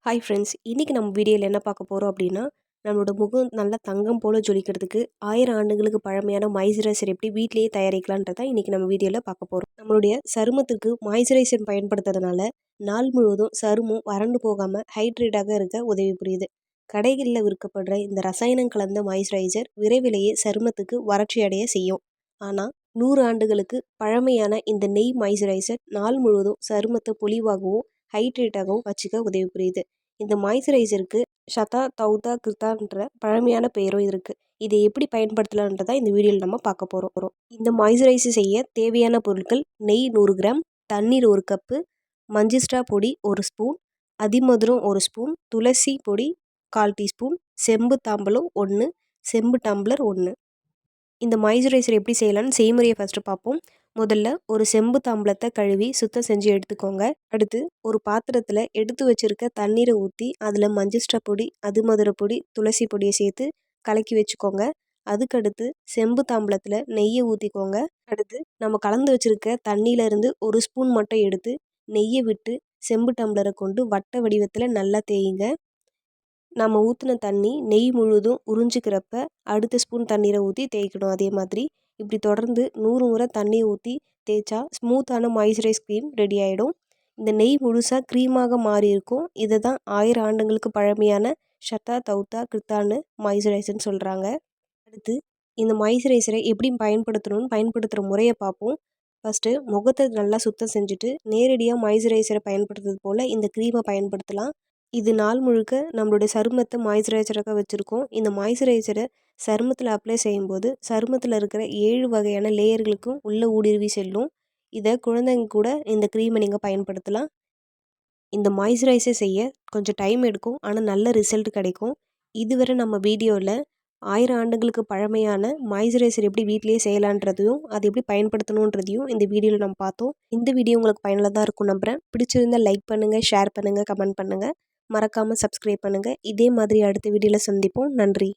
Hi friends, இன்றைக்கி நம்ம வீடியோவில் என்ன பார்க்க போகிறோம் அப்படின்னா, நம்மளோட முகம் நல்லா தங்கம் போல் ஜொலிக்கிறதுக்கு 1000 ஆண்டுகளுக்கு பழமையான மாய்ஸ்சரைசர் எப்படி வீட்டிலேயே தயாரிக்கலான்றதை இன்றைக்கி நம்ம வீடியோவில் பார்க்க போகிறோம். நம்மளுடைய சருமத்துக்கு மாய்ஸ்சரைசர் பயன்படுத்துறதுனால நாள் முழுவதும் சருமம் வறண்டு போகாமல் ஹைட்ரேட்டாக இருக்க உதவி புரியுது. கடைகளில் விற்கப்படுற இந்த ரசாயனம் கலந்த மாய்ஸ்சரைசர் விரைவிலேயே சருமத்துக்கு வறட்சி அடைய செய்யும். ஆனால் 100 ஆண்டுகளுக்கு பழமையான இந்த நெய் மாய்ஸ்சரைசர் நாள் முழுவதும் சருமத்தை பொலிவாகவும் ஹைட்ரேட்டாகவும் வச்சுக்க உதவி புரியுது. இந்த மாய்ஸ்சரைசருக்கு ஷதா தௌதா கிருத்தான்ற பழமையான பெயரும் இருக்குது. இதை எப்படி பயன்படுத்தலான்றதை இந்த வீடியோவில் நம்ம பார்க்க போகிறோம். இந்த மாய்ஸ்சரைசர் செய்ய தேவையான பொருட்கள்: நெய் 100 கிராம், தண்ணீர் 1 கப்பு, மஞ்சிஸ்ட்ரா பொடி 1 ஸ்பூன், அதிமதுரம் 1 ஸ்பூன், துளசி பொடி 1/4 டீஸ்பூன், செம்பு தாம்பலம் 1, செம்பு டம்ளர் 1. இந்த மாய்ஸ்சரைசர் எப்படி செய்யலான்னு செய்முறையை ஃபஸ்ட்டு பார்ப்போம். முதல்ல ஒரு செம்பு தாம்பலத்தை கழுவி சுத்தம் செஞ்சு எடுத்துக்கோங்க. அடுத்து ஒரு பாத்திரத்தில் எடுத்து வச்சுருக்க தண்ணீரை ஊற்றி அதில் மஞ்சிஸ்ட்ரா பொடி, அதிமதுர பொடி, துளசி பொடியை சேர்த்து கலக்கி வச்சுக்கோங்க. அதுக்கடுத்து செம்பு தாம்பலத்தில் நெய்யை ஊற்றிக்கோங்க. அடுத்து நம்ம கலந்து வச்சுருக்க தண்ணியிலேருந்து 1 ஸ்பூன் மட்டும் எடுத்து நெய்யை விட்டு செம்பு டம்ளரை கொண்டு வட்ட வடிவத்தில் நல்லா தேயுங்க. நம்ம ஊற்றின தண்ணி நெய் முழுதும் உறிஞ்சிக்கிறப்ப அடுத்த ஸ்பூன் தண்ணீரை ஊற்றி தேய்க்கணும். அதே மாதிரி இப்படி தொடர்ந்து 100 முறை தண்ணியை ஊற்றி தேய்ச்சா ஸ்மூத்தான மாய்ஸ்சரைஸ் க்ரீம் ரெடி ஆகிடும். இந்த நெய் முழுசாக க்ரீமாக மாறி இருக்கும். இதை தான் 1000 ஆண்டுகளுக்கு பழமையான ஷதா தௌதா கிருத்தான்னு மாய்ஸ்சரைசர்னு சொல்கிறாங்க. அடுத்து இந்த மாய்ஸ்சரைசரை எப்படி பயன்படுத்தணும்னு பயன்படுத்துகிற முறையை பார்ப்போம். ஃபஸ்ட்டு முகத்தை நல்லா சுத்தம் செஞ்சுட்டு நேரடியாக மாய்ஸ்சரைசரை பயன்படுத்துறது போல் இந்த க்ரீமை பயன்படுத்தலாம். இது நாள் முழுக்க நம்மளுடைய சருமத்தை மாய்ஸ்சரைசராக வச்சுருக்கோம். இந்த மாய்ஸ்சரைசரை சருமத்தில் அப்ளை செய்யும்போது சருமத்தில் இருக்கிற 7 வகையான லேயர்களுக்கும் உள்ளே ஊடுருவி செல்லும். இதை குழந்தைங்க கூட இந்த க்ரீமை நீங்கள் பயன்படுத்தலாம். இந்த மாய்ஸ்சரைசர் செய்ய கொஞ்சம் டைம் எடுக்கும், ஆனால் நல்ல ரிசல்ட் கிடைக்கும். இதுவரை நம்ம வீடியோவில் 1000 ஆண்டுகளுக்கு பழமையான மாய்ஸ்சரைசர் எப்படி வீட்டிலேயே செய்யலான்றதையும் அது எப்படி பயன்படுத்தணுன்றதையும் இந்த வீடியோவில் நம்ம பார்த்தோம். இந்த வீடியோ உங்களுக்கு பயனுள்ளதாக இருக்கும் நம்புகிறேன். பிடிச்சிருந்தால் லைக் பண்ணுங்கள், ஷேர் பண்ணுங்கள், கமெண்ட் பண்ணுங்கள். மறக்காமல் சப்ஸ்கிரைப் பண்ணுங்கள். இதே மாதிரி அடுத்த வீடியோவில் சந்திப்போம். நன்றி.